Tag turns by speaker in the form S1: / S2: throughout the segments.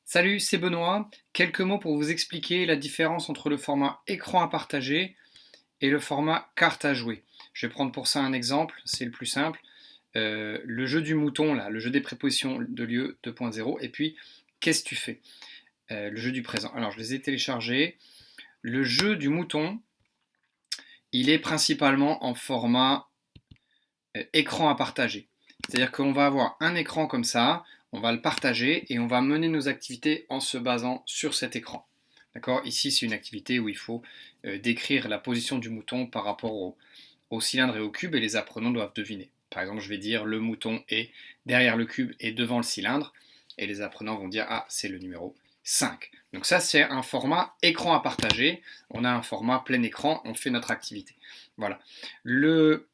S1: Salut, c'est Benoît. Quelques mots pour vous expliquer la différence entre le format écran à partager et le format carte à jouer. Je vais prendre pour ça un exemple, c'est le plus simple. Le jeu du mouton, là, le jeu des prépositions de lieu 2.0, et puis qu'est-ce que tu fais? Le jeu du présent. Alors, je les ai téléchargés. Le jeu du mouton, il est principalement en format écran à partager. C'est-à-dire qu'on va avoir un écran comme ça, on va le partager et on va mener nos activités en se basant sur cet écran. D'accord? Ici, c'est une activité où il faut décrire la position du mouton par rapport au cylindre et au cube et les apprenants doivent deviner. Par exemple, je vais dire le mouton est derrière le cube et devant le cylindre et les apprenants vont dire ah, c'est le numéro 5. Donc ça, c'est un format écran à partager. On a un format plein écran, on fait notre activité. Voilà. Le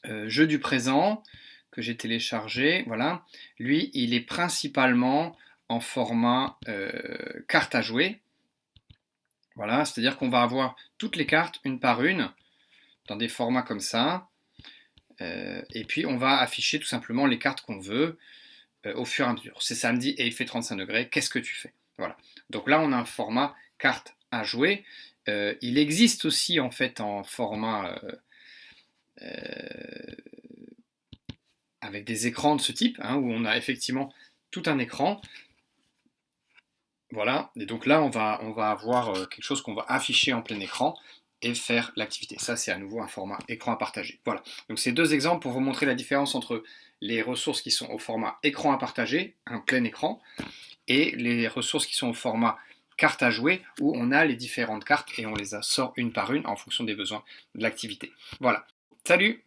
S1: jeu du présent que j'ai téléchargé, voilà, lui, il est principalement en format carte à jouer. Voilà, c'est-à-dire qu'on va avoir toutes les cartes une par une dans des formats comme ça. Et puis on va afficher tout simplement les cartes qu'on veut au fur et à mesure. C'est samedi et il fait 35 degrés, qu'est-ce que tu fais? Voilà. Donc là, on a un format carte à jouer. Il existe aussi en fait en format avec des écrans de ce type, hein, où on a effectivement tout un écran. Voilà, et donc là, on va avoir quelque chose qu'on va afficher en plein écran et faire l'activité. Ça, c'est à nouveau un format écran à partager. Voilà, donc c'est deux exemples pour vous montrer la différence entre les ressources qui sont au format écran à partager, un plein écran, et les ressources qui sont au format carte à jouer, où on a les différentes cartes et on les sort une par une en fonction des besoins de l'activité. Voilà, salut!